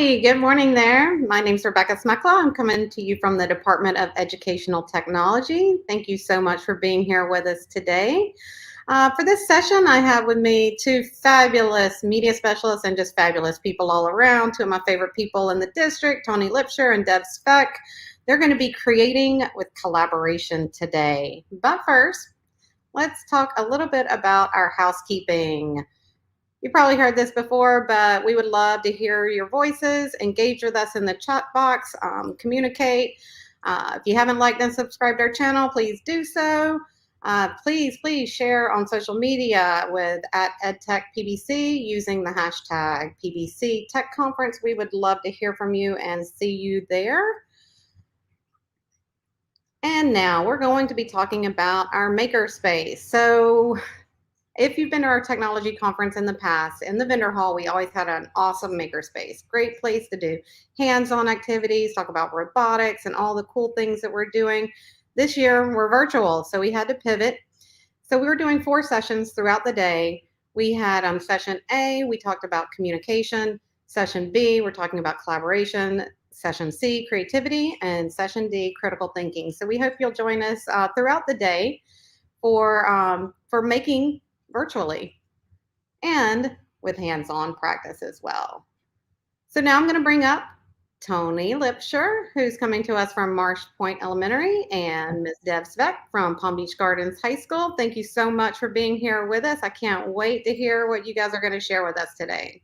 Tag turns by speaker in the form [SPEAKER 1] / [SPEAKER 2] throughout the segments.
[SPEAKER 1] Hi, good morning there. My name's Rebecca Smekla. I'm coming to you from the Department of Educational Technology. Thank you so much for being here with us today. For this session, I have with me two fabulous media specialists and just fabulous people all around. Two of my favorite people in the district, Toni Lipscher and Svec. They're going to be creating with collaboration today. But first, let's talk a little bit about our housekeeping. You probably heard this before, but we would love to hear your voices. Engage with us in the chat box, communicate. If you haven't liked and subscribed our channel, please do so. Please share on social media with @EdTechPBC using the hashtag PBC Tech Conference. We would love to hear from you and see you there. And now we're going to be talking about our makerspace. So if you've been to our technology conference in the past, in the vendor hall, we always had an awesome makerspace. Great place to do hands-on activities, talk about robotics and all the cool things that we're doing. This year, we're virtual, so we had to pivot. So we were doing 4 sessions throughout the day. We had session A, we talked about communication. Session B, we're talking about collaboration. Session C, creativity. And session D, critical thinking. So we hope you'll join us throughout the day for making virtually and with hands-on practice as well. So now I'm going to bring up Toni Lipscher, who's coming to us from Marsh Point Elementary, and Ms. Deb Svec from Palm Beach Gardens High School. Thank you so much for being here with us. I can't wait to hear what you guys are going to share with us today.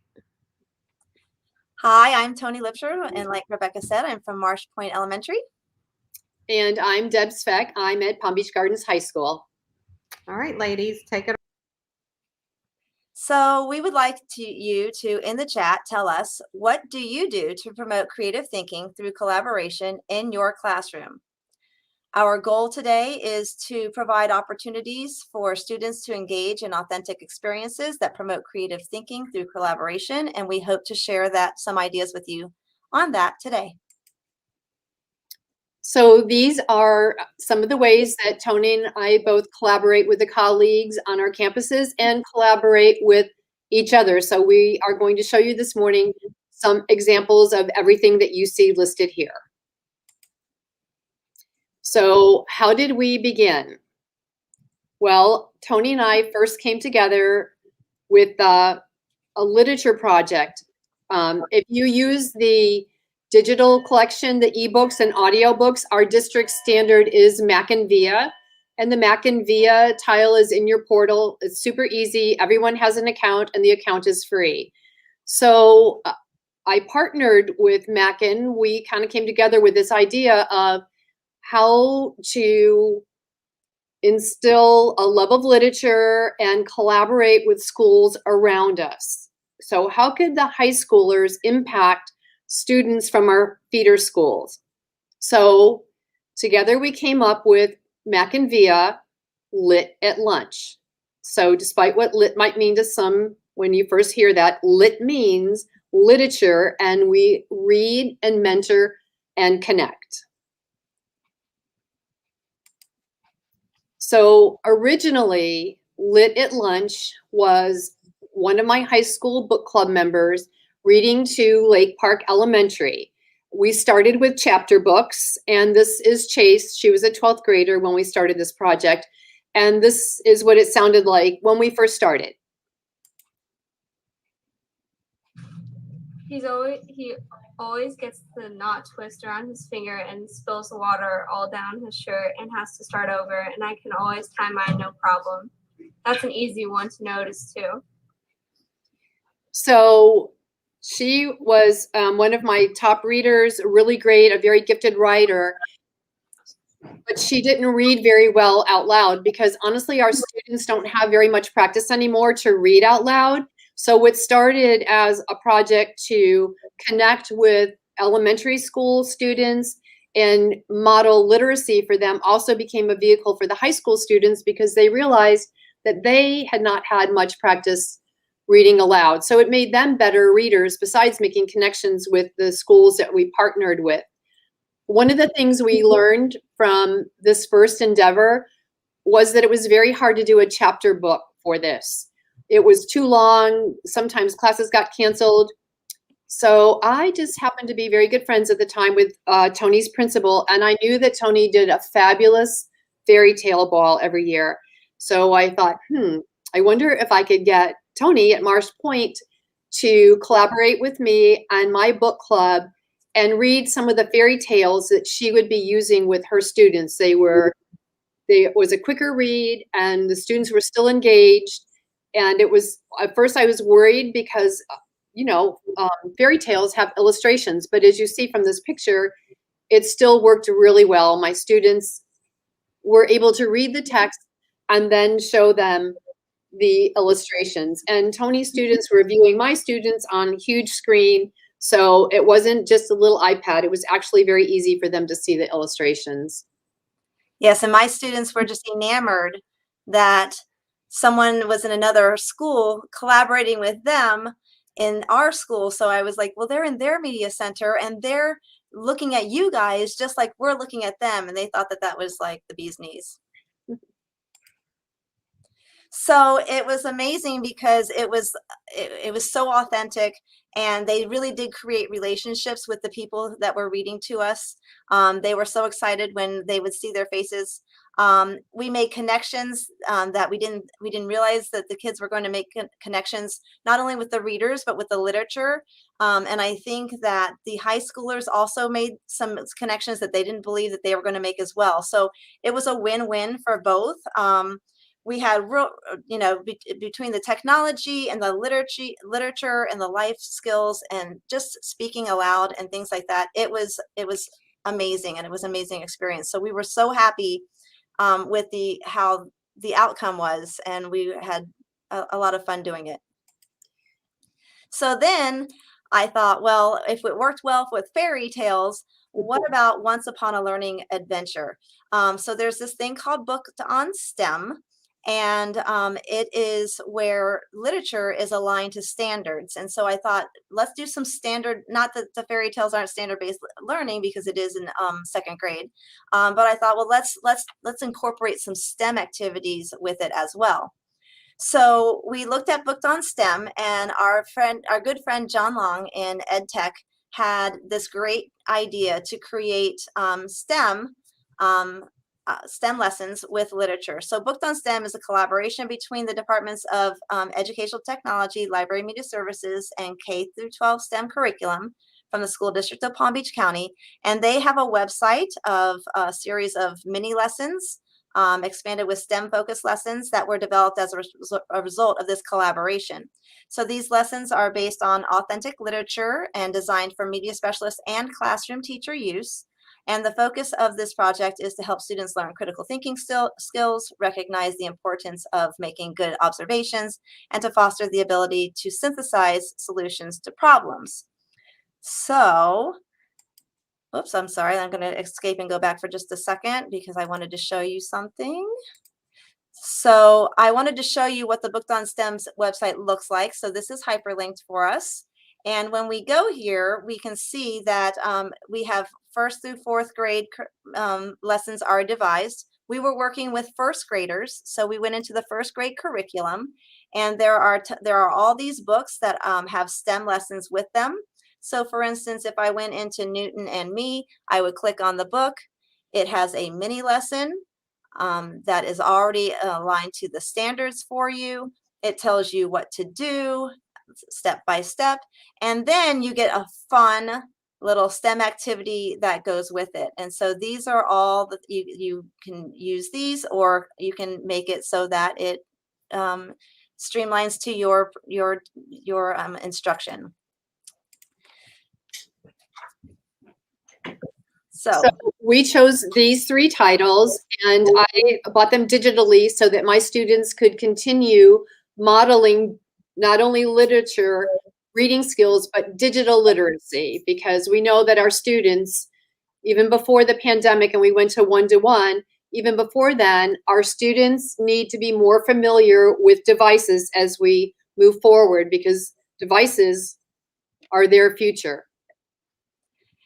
[SPEAKER 2] Hi, I'm Toni Lipscher, and like Rebecca said, I'm from Marsh Point Elementary.
[SPEAKER 3] And I'm Deb Svec. I'm at Palm Beach Gardens High School.
[SPEAKER 1] All right, ladies, take it.
[SPEAKER 2] So we would like you to, in the chat, tell us, what do you do to promote creative thinking through collaboration in your classroom? Our goal today is to provide opportunities for students to engage in authentic experiences that promote creative thinking through collaboration, and we hope to share some ideas with you on that today.
[SPEAKER 3] So these are some of the ways that Toni and I both collaborate with the colleagues on our campuses and collaborate with each other. So we are going to show you this morning some examples of everything that you see listed here. So how did we begin? Well, Toni and I first came together with a literature project. If you use the digital collection, the ebooks and audiobooks, our district standard is MackinVia, and the MackinVia tile is in your portal. It's super easy. Everyone has an account, and the account is free. So I partnered with Mackin. We kind of came together with this idea of how to instill a love of literature and collaborate with schools around us. So how could the high schoolers impact students from our feeder schools? So together we came up with MackinVia Lit at Lunch. So despite what lit might mean to some when you first hear that, lit means literature, and we read and mentor and connect. So originally, Lit at Lunch was one of my high school book club members reading to Lake Park Elementary. We started with chapter books, and this is Chase. She was a 12th grader when we started this project, and this is what it sounded like when we first started.
[SPEAKER 4] He always gets the knot twist around his finger and spills the water all down his shirt and has to start over, and I can always tie mine no problem. That's an easy one to notice too.
[SPEAKER 3] So she was one of my top readers, really great, a very gifted writer, but she didn't read very well out loud because honestly, our students don't have very much practice anymore to read out loud. So what started as a project to connect with elementary school students and model literacy for them also became a vehicle for the high school students because they realized that they had not had much practice reading aloud. So it made them better readers besides making connections with the schools that we partnered with. One of the things we learned from this first endeavor was that it was very hard to do a chapter book for this. It was too long. Sometimes classes got canceled. So I just happened to be very good friends at the time with Toni's principal, and I knew that Toni did a fabulous fairy tale ball every year. So I thought, I wonder if I could get Toni at Marsh Point to collaborate with me and my book club and read some of the fairy tales that she would be using with her students. It was a quicker read, and the students were still engaged. And it was, at first I was worried because, fairy tales have illustrations, but as you see from this picture, it still worked really well. My students were able to read the text and then show them the illustrations. And Toni's students were viewing my students on a huge screen. So it wasn't just a little iPad. It was actually very easy for them to see the illustrations.
[SPEAKER 2] Yes, and my students were just enamored that someone was in another school collaborating with them in our school. So I was like, well, they're in their media center and they're looking at you guys just like we're looking at them. And they thought that that was like the bee's knees. So it was amazing because it was so authentic, and they really did create relationships with the people that were reading to us. They were so excited when they would see their faces. We made connections that we didn't realize that the kids were going to make connections not only with the readers but with the literature. And I think that the high schoolers also made some connections that they didn't believe that they were going to make as well. So it was a win-win for both. We had, between the technology and the literature and the life skills and just speaking aloud and things like that, it was amazing, and it was an amazing experience. So we were so happy with how the outcome was, and we had a lot of fun doing it. So then I thought, well, if it worked well with fairy tales, what about Once Upon a Learning Adventure? So there's this thing called Booked on STEM. And it is where literature is aligned to standards. And so I thought, let's do some standard, not that the fairy tales aren't standard-based learning because it is in second grade. But I thought, well, let's incorporate some STEM activities with it as well. So we looked at Booked on STEM, and our good friend John Long in EdTech had this great idea to create STEM lessons with literature. So Booked on STEM is a collaboration between the departments of Educational Technology, Library Media Services, and K through 12 STEM curriculum from the School District of Palm Beach County. And they have a website of a series of mini lessons, expanded with STEM-focused lessons that were developed as a result of this collaboration. So these lessons are based on authentic literature and designed for media specialists and classroom teacher use. And the focus of this project is to help students learn critical thinking skills, recognize the importance of making good observations, and to foster the ability to synthesize solutions to problems. So, oops, I'm sorry. I'm going to escape and go back for just a second because I wanted to show you something. So I wanted to show you what the Booked on STEM's website looks like. So this is hyperlinked for us. And when we go here, we can see that we have first through fourth grade lessons are devised. We were working with first graders, so we went into the first grade curriculum, and there are all these books that have STEM lessons with them. So for instance, if I went into Newton and Me, I would click on the book. It has a mini lesson that is already aligned to the standards for you. It tells you what to do step by step, and then you get a fun little STEM activity that goes with it. And so these are all that you can use these, or you can make it so that it streamlines to your instruction. So
[SPEAKER 3] we chose these 3 titles, and I bought them digitally so that my students could continue modeling not only literature, reading skills, but digital literacy, because we know that our students, even before the pandemic and we went to one-to-one, even before then, our students need to be more familiar with devices as we move forward, because devices are their future.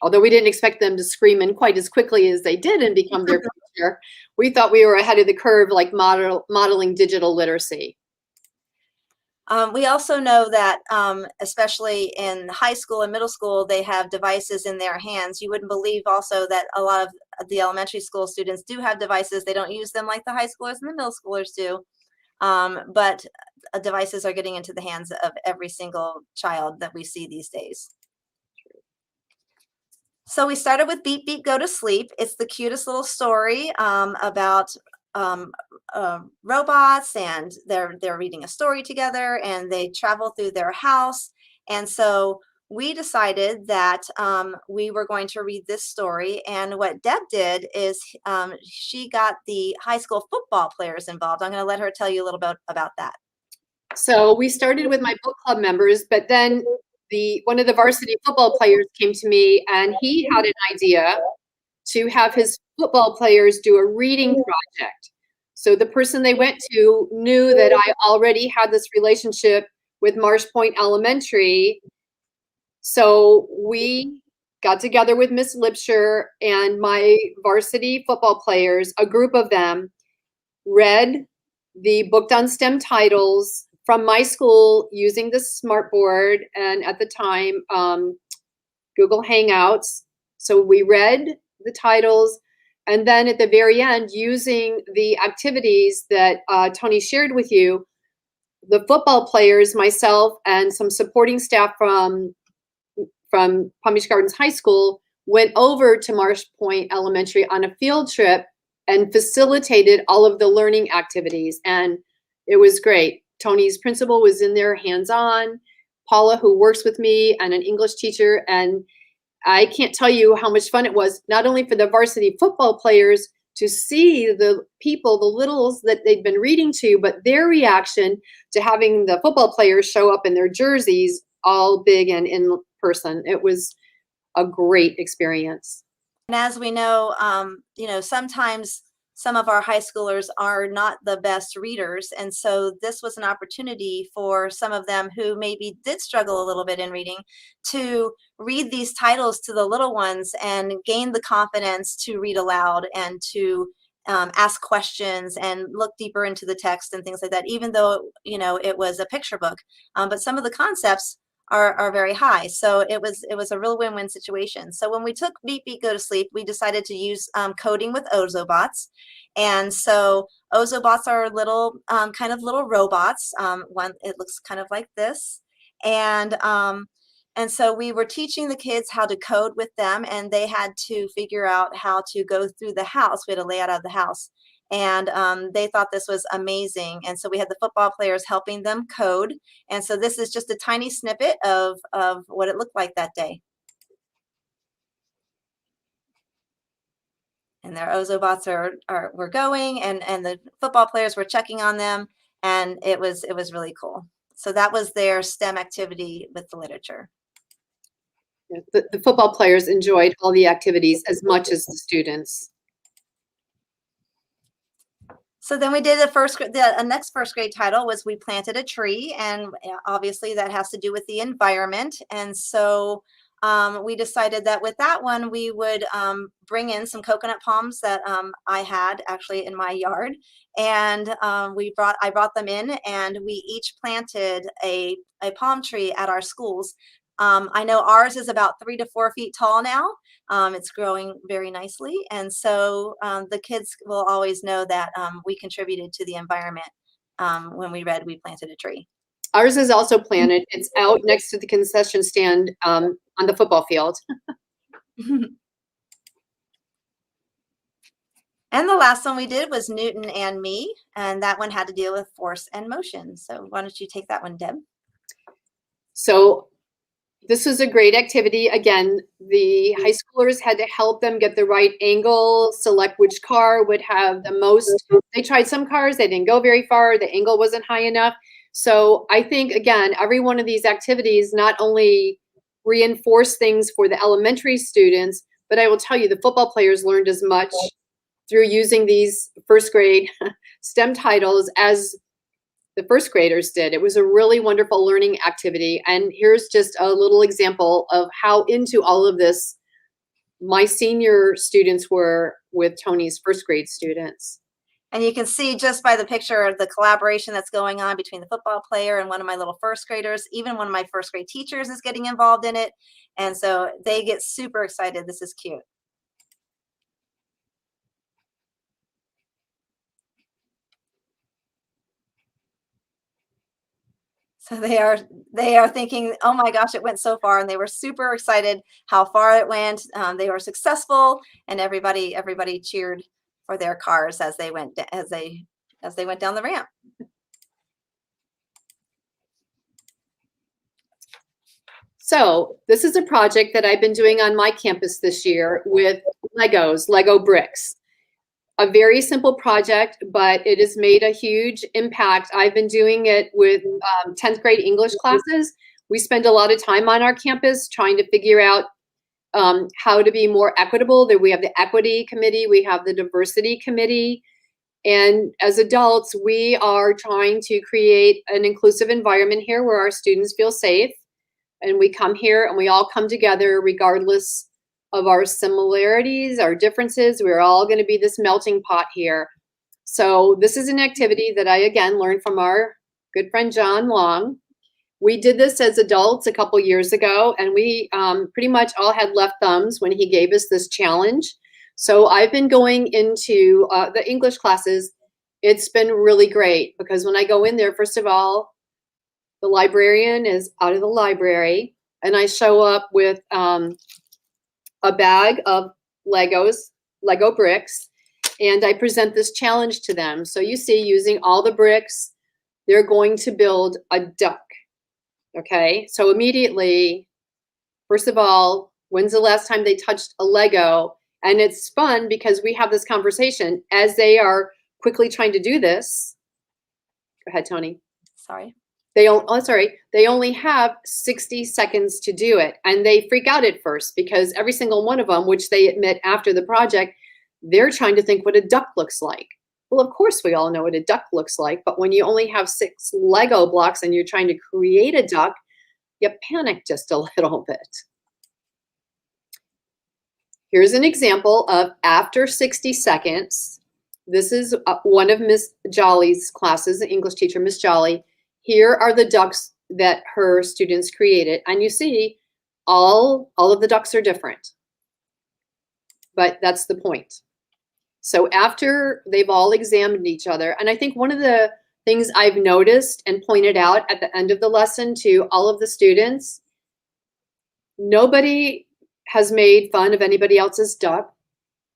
[SPEAKER 3] Although we didn't expect them to scream in quite as quickly as they did and become their future, we thought we were ahead of the curve, like modeling digital literacy.
[SPEAKER 2] We also know that, especially in high school and middle school, they have devices in their hands. You wouldn't believe also that a lot of the elementary school students do have devices. They don't use them like the high schoolers and the middle schoolers do. But devices are getting into the hands of every single child that we see these days. So we started with Beep Beep Go to Sleep. It's the cutest little story about robots, and they're reading a story together, and they travel through their house. And so we decided that we were going to read this story. And what Deb did is she got the high school football players involved. I'm going to let her tell you a little bit about that.
[SPEAKER 3] So we started with my book club members, but then one of the varsity football players came to me, and he had an idea to have his football players do a reading project. So the person they went to knew that I already had this relationship with Marsh Point Elementary. So we got together with Miss Lipscher and my varsity football players, a group of them, read the Booked on STEM titles from my school using the smartboard and at the time Google Hangouts. So we read the titles, and then at the very end, using the activities that Toni shared with you, the football players, myself, and some supporting staff from Palm Beach Gardens High School went over to Marsh Point Elementary on a field trip and facilitated all of the learning activities. And it was great. Toni's principal was in there hands-on, Paula, who works with me, and an English teacher. And I can't tell you how much fun it was, not only for the varsity football players to see the people, the littles that they'd been reading to, but their reaction to having the football players show up in their jerseys, all big and in person. It was a great experience.
[SPEAKER 2] And as we know, sometimes some of our high schoolers are not the best readers. And so this was an opportunity for some of them who maybe did struggle a little bit in reading to read these titles to the little ones and gain the confidence to read aloud and to ask questions and look deeper into the text and things like that, even though, it was a picture book. But some of the concepts are very high. So it was a real win-win situation. So when we took Beep Beep Go to Sleep, we decided to use coding with Ozobots. And so Ozobots are little kind of little robots. One, it looks kind of like this. And so we were teaching the kids how to code with them, and they had to figure out how to go through the house. We had a layout of the house. And they thought this was amazing. And so we had the football players helping them code. And so this is just a tiny snippet of what it looked like that day. And their Ozobots were going, and the football players were checking on them. And it was really cool. So that was their STEM activity with the literature.
[SPEAKER 3] The football players enjoyed all the activities as much as the students.
[SPEAKER 2] So then we did the next first grade title was We Planted a Tree, and obviously that has to do with the environment. And so we decided that with that one, we would bring in some coconut palms that I had actually in my yard. And I brought them in, and we each planted a palm tree at our schools. I know ours is about 3 to 4 feet tall now. It's growing very nicely. And so the kids will always know that we contributed to the environment when we read We Planted a Tree.
[SPEAKER 3] Ours is also planted. It's out next to the concession stand on the football field.
[SPEAKER 2] And the last one we did was Newton and Me, and that one had to deal with force and motion. So why don't you take that one, Deb?
[SPEAKER 3] So this was a great activity. Again, the high schoolers had to help them get the right angle, select which car would have the most. They tried some cars, they didn't go very far, the angle wasn't high enough. So I think, again, every one of these activities not only reinforce things for the elementary students, but I will tell you, the football players learned as much through using these first grade STEM titles as the first graders did. It was a really wonderful learning activity. And here's just a little example of how into all of this my senior students were with Toni's first grade students.
[SPEAKER 2] And you can see just by the picture of the collaboration that's going on between the football player and one of my little first graders. Even one of my first grade teachers is getting involved in it. And so they get super excited. This is cute. So they are thinking, oh my gosh, it went so far, and they were super excited how far it went. They were successful, and everybody cheered for their cars as they went down the ramp.
[SPEAKER 3] So this is a project that I've been doing on my campus this year with Lego bricks. A very simple project, but it has made a huge impact. I've been doing it with 10th grade English classes. We spend a lot of time on our campus trying to figure out how to be more equitable. We have the equity committee, we have the diversity committee. And as adults, we are trying to create an inclusive environment here where our students feel safe. And we come here and we all come together regardless of our similarities, our differences. We're all going to be this melting pot here. So this is an activity that I, again, learned from our good friend John Long. We did this as adults a couple years ago, and we pretty much all had left thumbs when he gave us this challenge. So I've been going into the English classes. It's been really great because when I go in there, first of all, the librarian is out of the library, and I show up with a bag of Lego bricks, and I present this challenge to them. So you see, using all the bricks, they're going to build a duck. Okay, so immediately, first of all, when's the last time they touched a Lego? And it's fun because we have this conversation as they are quickly trying to do this. Go ahead, Toni.
[SPEAKER 2] Sorry.
[SPEAKER 3] They only have 60 seconds to do it. And they freak out at first because every single one of them, which they admit after the project, they're trying to think what a duck looks like. Well, of course, we all know what a duck looks like. But when you only have 6 Lego blocks and you're trying to create a duck, you panic just a little bit. Here's an example of after 60 seconds. This is one of Miss Jolly's classes, the English teacher, Miss Jolly. Here are the ducks that her students created. And you see, all of the ducks are different. But that's the point. So after they've all examined each other, and I think one of the things I've noticed and pointed out at the end of the lesson to all of the students, nobody has made fun of anybody else's duck.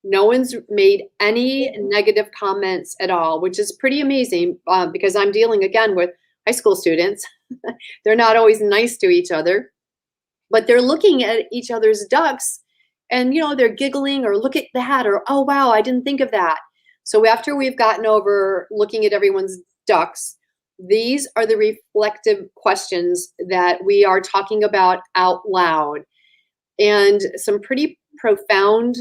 [SPEAKER 3] No one's made any negative comments at all, which is pretty amazing because I'm dealing again with high school students. They're not always nice to each other, but they're looking at each other's ducks and, you know, they're giggling or look at that or, oh, wow, I didn't think of that. So after we've gotten over looking at everyone's ducks, these are the reflective questions that we are talking about out loud. And some pretty profound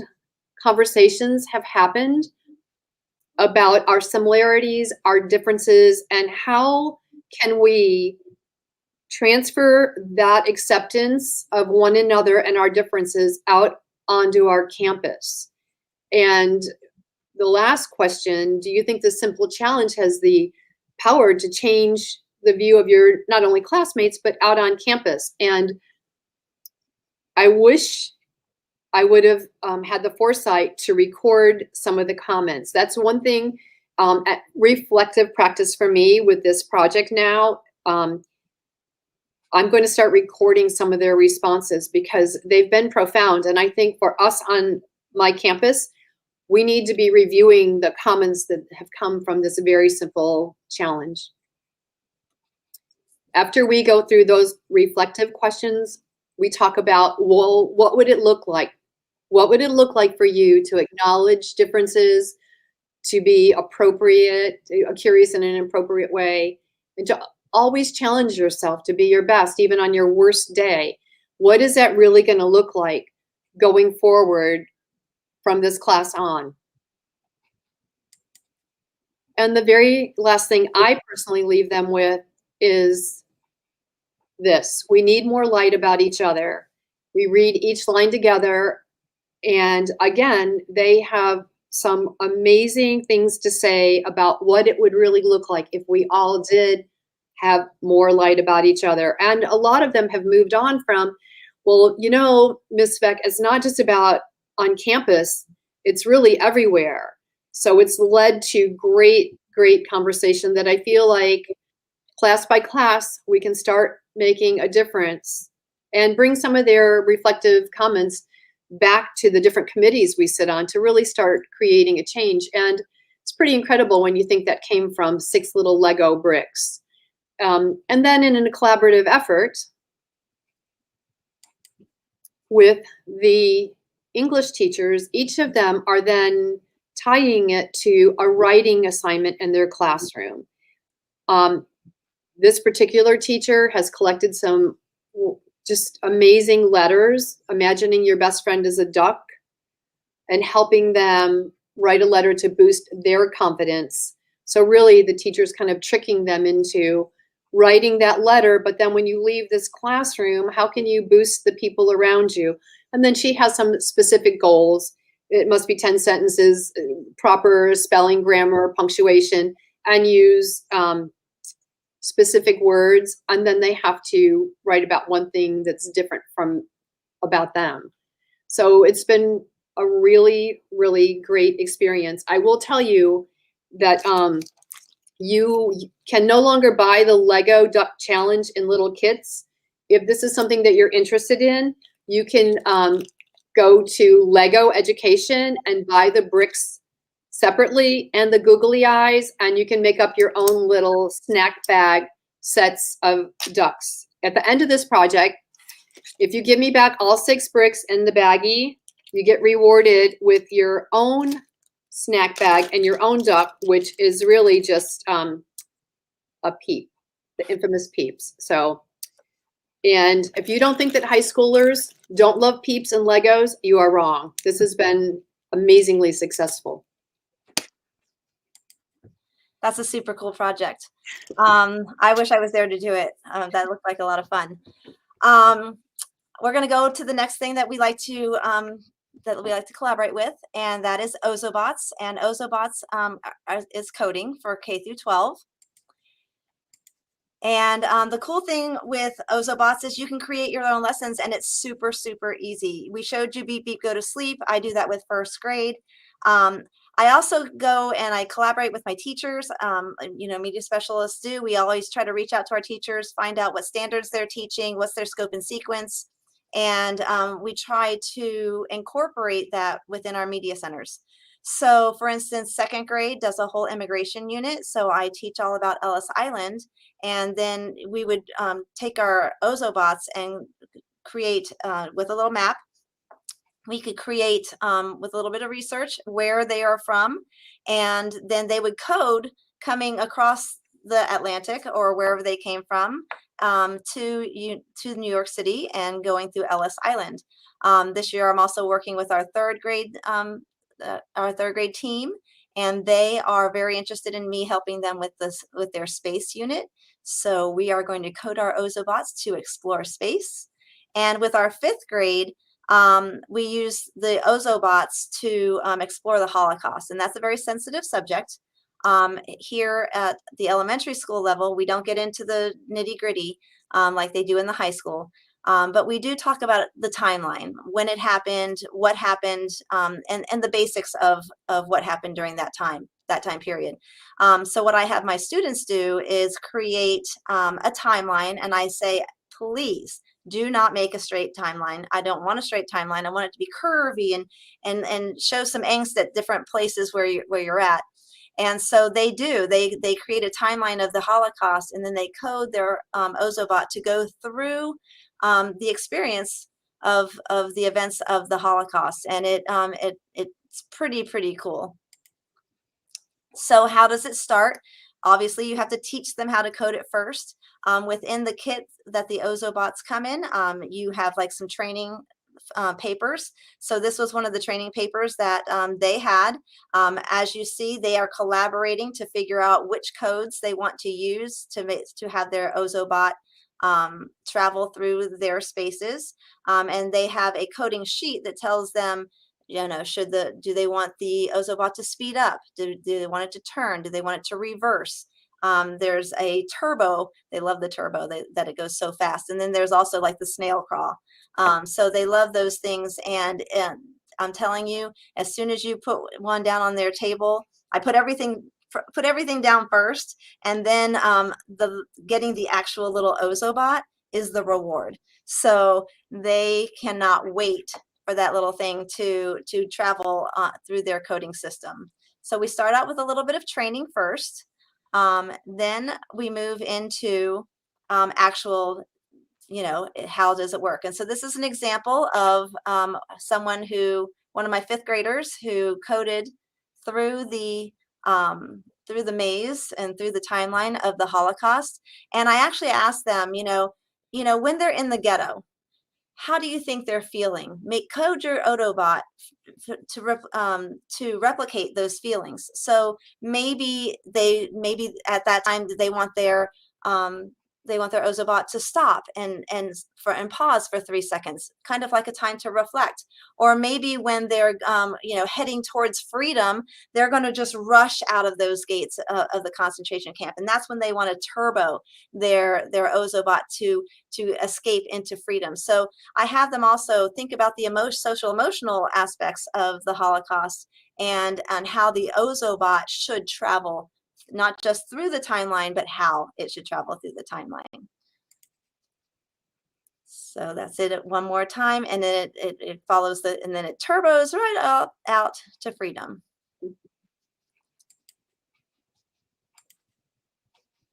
[SPEAKER 3] conversations have happened about our similarities, our differences, and how can we transfer that acceptance of one another and our differences out onto our campus. And the last question, do you think this simple challenge has the power to change the view of your not only classmates, but out on campus? And I wish I would have had the foresight to record some of the comments. That's one thing, reflective practice for me with this project now. I'm going to start recording some of their responses because they've been profound. And I think for us on my campus, we need to be reviewing the comments that have come from this very simple challenge. After we go through those reflective questions, we talk about, well, what would it look like? What would it look like for you to acknowledge differences, to be appropriate, curious in an appropriate way, and to always challenge yourself to be your best, even on your worst day? What is that really going to look like going forward from this class on? And the very last thing I personally leave them with is this: we need more light about each other. We read each line together, and again, they have some amazing things to say about what it would really look like if we all did have more light about each other. And a lot of them have moved on from, well, you know, Ms. Svec, it's not just about on campus, it's really everywhere. So it's led to great, great conversation that I feel like class by class, we can start making a difference and bring some of their reflective comments back to the different committees we sit on to really start creating a change. And it's pretty incredible when you think that came from 6 little Lego bricks. And then in a collaborative effort with the English teachers, each of them are then tying it to a writing assignment in their classroom. This particular teacher has collected some just amazing letters, imagining your best friend as a duck and helping them write a letter to boost their confidence. So really the teacher's kind of tricking them into writing that letter, but then when you leave this classroom, how can you boost the people around you? And then she has some specific goals. It must be 10 sentences, proper spelling, grammar, punctuation, and use specific words, and then they have to write about one thing that's different from about them. So it's been a really, really great experience. I will tell you that you can no longer buy the Lego Duck Challenge in little kits. If this is something that you're interested in, you can go to Lego Education and buy the bricks separately and the googly eyes, and you can make up your own little snack bag sets of ducks. At the end of this project, if you give me back all 6 bricks in the baggie, you get rewarded with your own snack bag and your own duck, which is really just a peep, the infamous peeps. So, and if you don't think that high schoolers don't love peeps and Legos, you are wrong. This has been amazingly successful.
[SPEAKER 2] That's a super cool project. I wish I was there to do it. That looked like a lot of fun. We're going to go to the next thing that we like to collaborate with, and that is Ozobots. And Ozobots is coding for K through 12. And the cool thing with Ozobots is you can create your own lessons, and it's super, super easy. We showed you beep, beep, go to sleep. I do that with first grade. I also go and I collaborate with my teachers. You know, media specialists do. We always try to reach out to our teachers, find out what standards they're teaching, what's their scope and sequence. And we try to incorporate that within our media centers. So for instance, second grade does a whole immigration unit. So I teach all about Ellis Island. And then we would take our Ozobots and create with a little map. We could create with a little bit of research where they are from, and then they would code coming across the Atlantic or wherever they came from to New York City and going through Ellis Island. This year, I'm also working with our third grade team, and they are very interested in me helping them with their space unit. So we are going to code our Ozobots to explore space. And with our 5th grade, we use the Ozobots to explore the Holocaust, and that's a very sensitive subject. Here at the elementary school level, we don't get into the nitty-gritty like they do in the high school, but we do talk about the timeline, when it happened, what happened, and the basics of what happened during that time period. So what I have my students do is create a timeline, and I say, please do not make a straight timeline. I don't want a straight timeline. I want it to be curvy and show some angst at different places where you're at. And so they do. They create a timeline of the Holocaust, and then they code their Ozobot to go through the experience of the events of the Holocaust, and it's pretty cool. So how does it start? Obviously, you have to teach them how to code it first. Within the kit that the Ozobots come in, you have like some training papers. So this was one of the training papers that they had. As you see, they are collaborating to figure out which codes they want to use to have their Ozobot travel through their spaces. And they have a coding sheet that tells them You know, do they want the Ozobot to speed up? Do they want it to turn? Do they want it to reverse? There's a turbo. They love the turbo, that it goes so fast. And then there's also like the snail crawl. So they love those things. And I'm telling you, as soon as you put one down on their table, I put everything down first, and then getting the actual little Ozobot is the reward. So they cannot wait for that little thing to travel through their coding system. So we start out with a little bit of training first. Then we move into actual, you know, how does it work? And so this is an example of one of my 5th graders who coded through the maze and through the timeline of the Holocaust. And I actually asked them, you know, when they're in the ghetto, how do you think they're feeling? Code your Autobot to replicate those feelings. So maybe at that time they want their Ozobot to stop and pause for 3 seconds, kind of like a time to reflect. Or maybe when they're you know, heading towards freedom, they're going to just rush out of those gates of the concentration camp, and that's when they want to turbo their Ozobot to escape into freedom. So I have them also think about the social emotional aspects of the Holocaust and how the Ozobot should travel, not just through the timeline, but how it should travel through the timeline. So that's it one more time, and then it follows and then it turbos right out to freedom.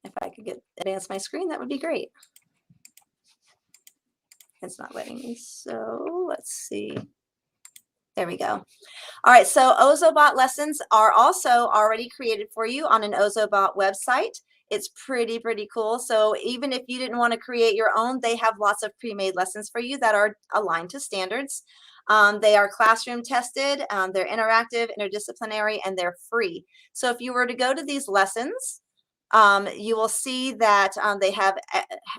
[SPEAKER 2] If I could advance my screen, that would be great. It's not letting me, so let's see. There we go. All right, so Ozobot lessons are also already created for you on an Ozobot website. It's pretty cool. So even if you didn't want to create your own, they have lots of pre-made lessons for you that are aligned to standards. They are classroom tested, they're interactive, interdisciplinary, and they're free. So if you were to go to these lessons, you will see that they have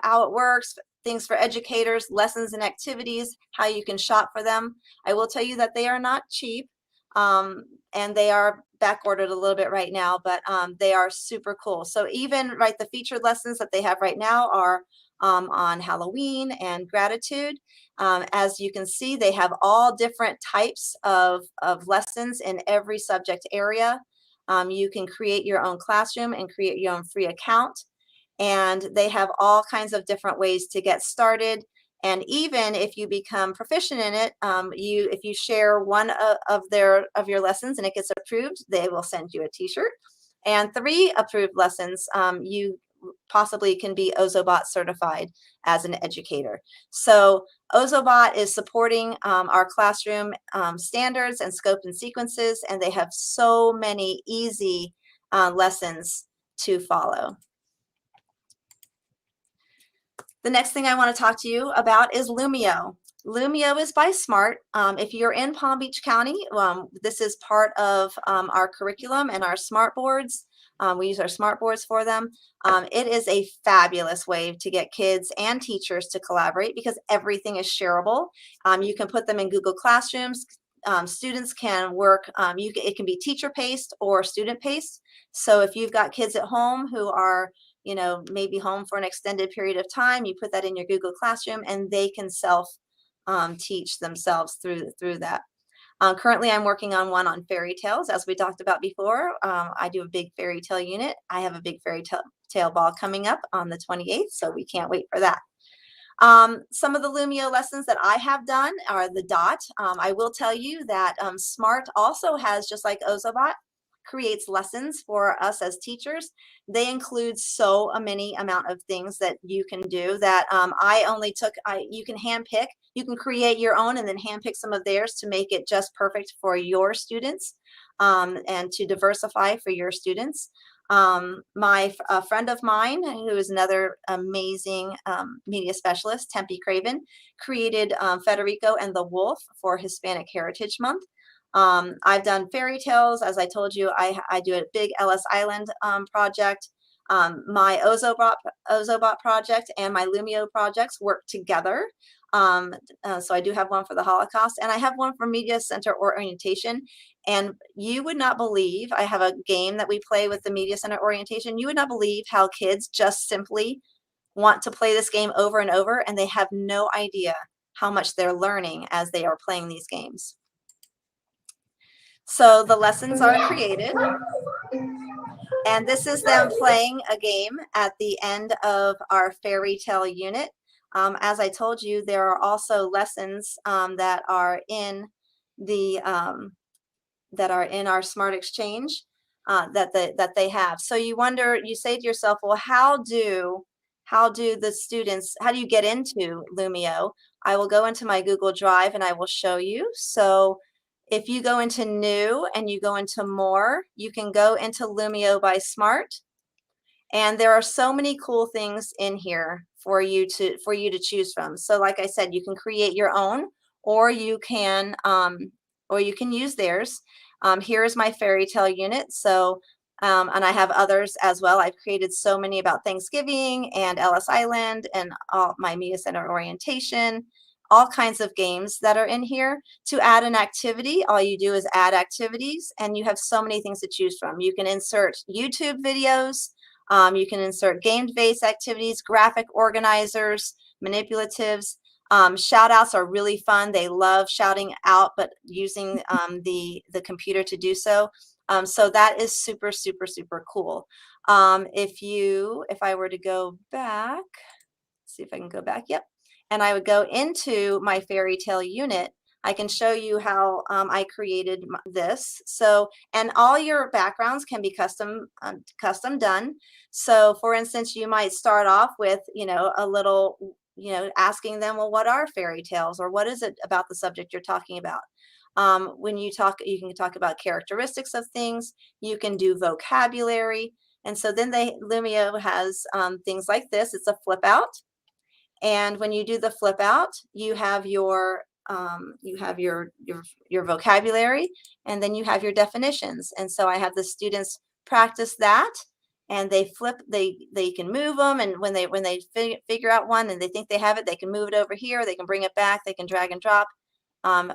[SPEAKER 2] how it works, things for educators, lessons and activities, how you can shop for them. I will tell you that they are not cheap, and they are back ordered a little bit right now, but they are super cool. So even the featured lessons that they have right now are on Halloween and gratitude. As you can see, they have all different types of lessons in every subject area. You can create your own classroom and create your own free account. And they have all kinds of different ways to get started. And even if you become proficient in it, if you share one of your lessons and it gets approved, they will send you a t-shirt. And 3 approved lessons, you possibly can be Ozobot certified as an educator. So Ozobot is supporting our classroom standards and scope and sequences, and they have so many easy lessons to follow. The next thing I want to talk to you about is Lumio. Lumio is by Smart. If you're in Palm Beach County, this is part of our curriculum and our smart boards. We use our smart boards for them. It is a fabulous way to get kids and teachers to collaborate because everything is shareable. You can put them in Google Classrooms. Students can work, it can be teacher-paced or student-paced. So if you've got kids at home who are maybe home for an extended period of time, you put that in your Google Classroom and they can teach themselves through that. Currently, I'm working on one on fairy tales, as we talked about before. I do a big fairy tale unit. I have a big fairy tale ball coming up on the 28th, so we can't wait for that. Some of the Lumio lessons that I have done are the dot. I will tell you that Smart also has, just like Ozobot, creates lessons for us as teachers. They include so many amount of things that you can do that you can handpick. You can create your own and then handpick some of theirs to make it just perfect for your students and to diversify for your students. A friend of mine, who is another amazing media specialist, Tempe Craven, created Federico and the Wolf for Hispanic Heritage Month. I've done fairy tales. As I told you, I do a big Ellis Island project. My Ozobot project and my Lumio projects work together. So I do have one for the Holocaust, and I have one for media center orientation. And you would not believe, I have a game that we play with the media center orientation. You would not believe how kids just simply want to play this game over and over, and they have no idea how much they're learning as they are playing these games. So the lessons are created, and this is them playing a game at the end of our fairy tale unit. As I told you, there are also lessons that are in the that are in our Smart Exchange that they have. So you wonder, you say to yourself, well, how do the students, how do you get into Lumio? I will go into my Google Drive and I will show you. So if you go into New and you go into More, you can go into Lumio by Smart. And there are so many cool things in here for you to choose from. So like I said, you can create your own, or you can use theirs. Here is my fairy tale unit. So and I have others as well. I've created so many about Thanksgiving and Ellis Island and all my media center orientation, all kinds of games that are in here. To add an activity, all you do is add activities, and you have so many things to choose from. You can insert YouTube videos. You can insert game-based activities, graphic organizers, manipulatives. Shout outs are really fun. They love shouting out, but using the computer to do so. So that is super, super, super cool. If I were to go back, see if I can go back. Yep. And I would go into my fairy tale unit. I can show you how I created this. So, and all your backgrounds can be custom done. So for instance, you might start off with, a little, asking them, well, what are fairy tales, or what is it about the subject you're talking about? When you talk, you can talk about characteristics of things. You can do vocabulary. And so then Lumio has things like this. It's a flip out. And when you do the flip out, you have your vocabulary, and then you have your definitions. And so I have the students practice that, and they flip, they can move them, and when they figure out one and they think they have it, they can move it over here, they can bring it back, they can drag and drop,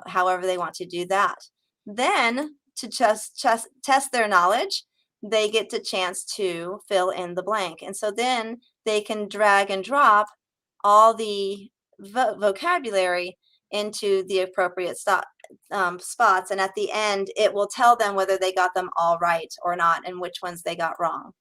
[SPEAKER 2] however they want to do that. Then to just test their knowledge, they get the chance to fill in the blank. And so then they can drag and drop all the vocabulary into the appropriate spots, and at the end it will tell them whether they got them all right or not, and which ones they got wrong.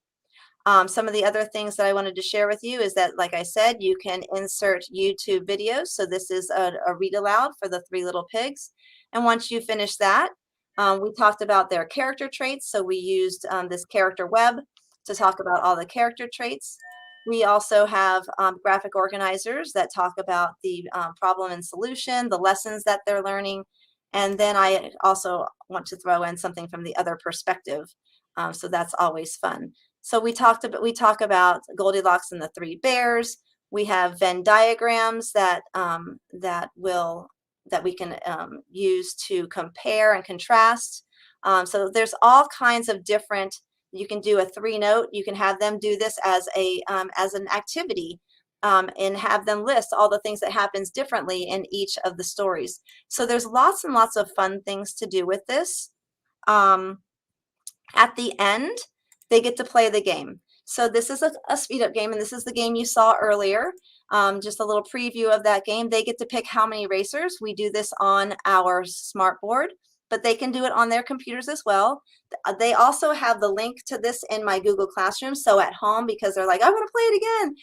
[SPEAKER 2] Some of the other things that I wanted to share with you is that, like I said, you can insert YouTube videos. So this is a read aloud for the Three Little Pigs, and once you finish that, we talked about their character traits. So we used this character web to talk about all the character traits. We also have graphic organizers that talk about the problem and solution, the lessons that they're learning. And then I also want to throw in something from the other perspective. So that's always fun. So we talk about Goldilocks and the Three Bears. We have Venn diagrams that we can use to compare and contrast. So there's all kinds of different. You can do a 3-note. You can have them do this as an activity, and have them list all the things that happens differently in each of the stories. So there's lots and lots of fun things to do with this. At the end, they get to play the game. So this is a speed up game, and this is the game you saw earlier. Just a little preview of that game. They get to pick how many racers. We do this on our smart board, but they can do it on their computers as well. They also have the link to this in my Google Classroom. So at home, because they're like, I want to play it again.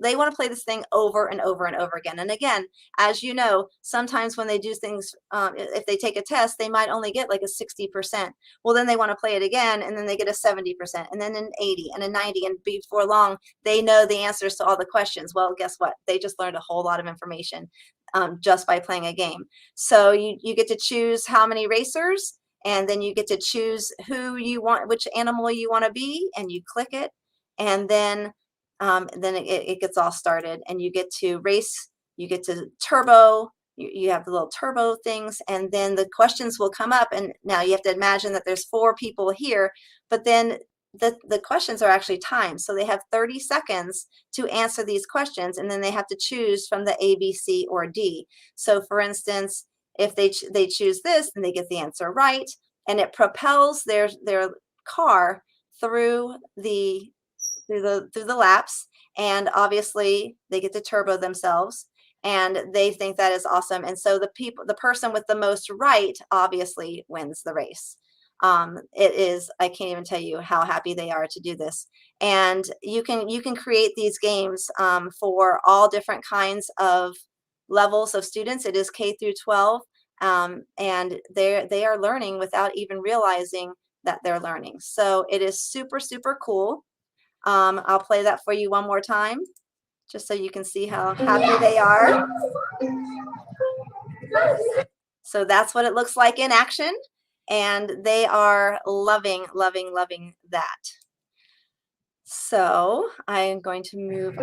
[SPEAKER 2] They want to play this thing over and over and over again. And again, as you know, sometimes when they do things, if they take a test, they might only get like a 60%. Well, then they want to play it again, and then they get a 70%, and then an 80 and a 90. And before long, they know the answers to all the questions. Well, guess what? They just learned a whole lot of information just by playing a game. So you get to choose how many racers, and then you get to choose who you want, which animal you want to be, and you click it, and then it gets all started, and you get to race, you get to turbo, you have the little turbo things, and then the questions will come up, and now you have to imagine that there's 4 people here, but then the questions are actually timed. So they have 30 seconds to answer these questions, and then they have to choose from the A, B, C, or D. So for instance, if they choose this, then they get the answer right, and it propels their car through the laps, and obviously they get to turbo themselves, and they think that is awesome. And so the person with the most right obviously wins the race. It is, I can't even tell you how happy they are to do this. And you can create these games for all different kinds of levels of students. It is K through 12, and they are learning without even realizing that they're learning. So it is super, super cool. I'll play that for you one more time, just so you can see how happy they are. So that's what it looks like in action. And they are loving, loving, loving that. So I am going to move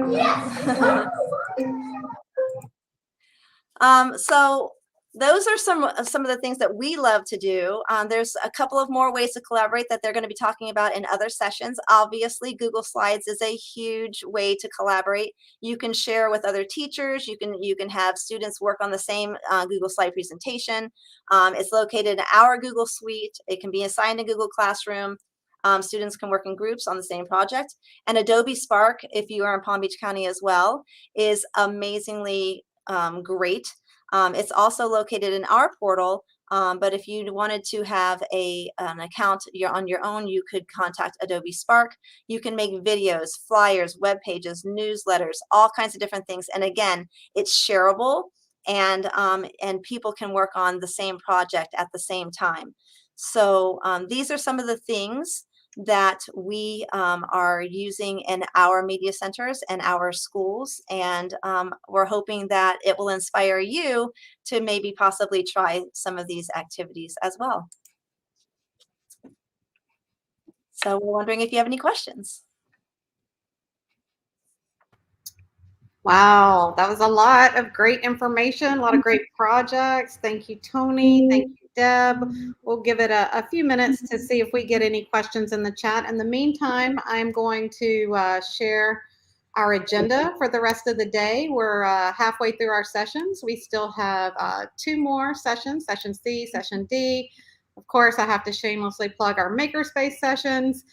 [SPEAKER 2] on. So those are some of the things that we love to do. There's a couple of more ways to collaborate that they're going to be talking about in other sessions. Obviously, Google Slides is a huge way to collaborate. You can share with other teachers. You can have students work on the same Google Slide presentation. It's located in our Google Suite. It can be assigned in Google Classroom. Students can work in groups on the same project. And Adobe Spark, if you are in Palm Beach County as well, is amazingly great. It's also located in our portal, but if you wanted to have an account on your own, you could contact Adobe Spark. You can make videos, flyers, web pages, newsletters, all kinds of different things. And again, it's shareable, and people can work on the same project at the same time. So these are some of the things that we are using in our media centers and our schools, and we're hoping that it will inspire you to maybe possibly try some of these activities as well. So we're wondering if you have any questions.
[SPEAKER 1] Wow, that was a lot of great information, a lot of great projects. Thank you, Toni. Thank you, Deb. We'll give it a few minutes to see if we get any questions in the chat. In the meantime, I'm going to share our agenda for the rest of the day. We're halfway through our sessions. We still have 2 more sessions, session C, session D. Of course, I have to shamelessly plug our Makerspace sessions.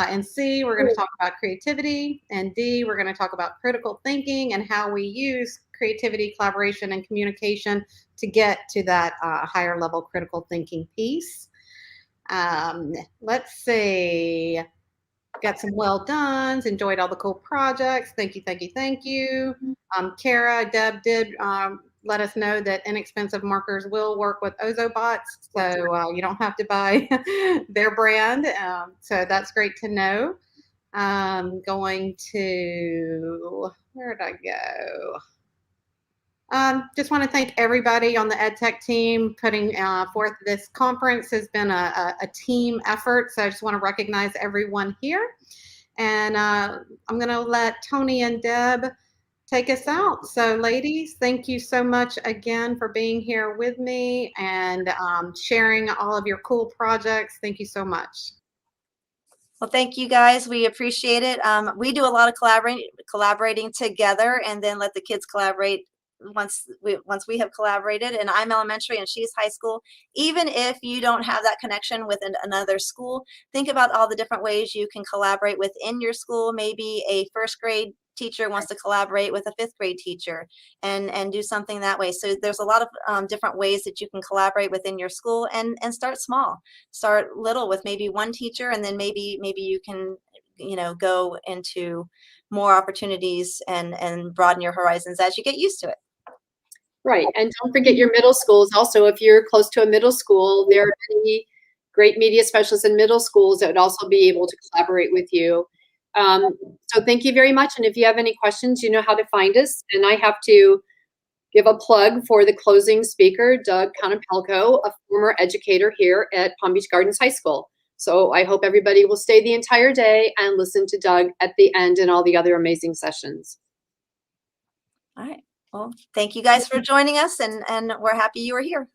[SPEAKER 1] In C, we're going to talk about creativity. And D, we're going to talk about critical thinking and how we use creativity, collaboration, and communication to get to that higher level critical thinking piece. Let's see. Got some well dones, enjoyed all the cool projects. Thank you, thank you, thank you. Kara, Deb did let us know that inexpensive markers will work with Ozobots, so you don't have to buy their brand. So that's great to know. Going to, where did I go? Just want to thank everybody on the EdTech team putting forth this conference. Has been a team effort, so I just want to recognize everyone here. And I'm going to let Toni and Deb take us out. So ladies, thank you so much again for being here with me and sharing all of your cool projects. Thank you so much.
[SPEAKER 2] Well, thank you guys. We appreciate it. We do a lot of collaborating together, and then let the kids collaborate once we have collaborated. And I'm elementary and she's high school. Even if you don't have that connection with another school, think about all the different ways you can collaborate within your school. Maybe a first grade teacher wants to collaborate with a fifth grade teacher and do something that way. So there's a lot of different ways that you can collaborate within your school, and start small. Start little with maybe one teacher, and then maybe you can go into more opportunities and broaden your horizons as you get used to it.
[SPEAKER 3] Right. And don't forget your middle schools. Also, if you're close to a middle school, there are many great media specialists in middle schools that would also be able to collaborate with you. So thank you very much. And if you have any questions, you know how to find us. And I have to give a plug for the closing speaker, Doug Conopelco, a former educator here at Palm Beach Gardens High School. So I hope everybody will stay the entire day and listen to Doug at the end and all the other amazing sessions.
[SPEAKER 2] All right. Well, thank you guys for joining us, and we're happy you were here.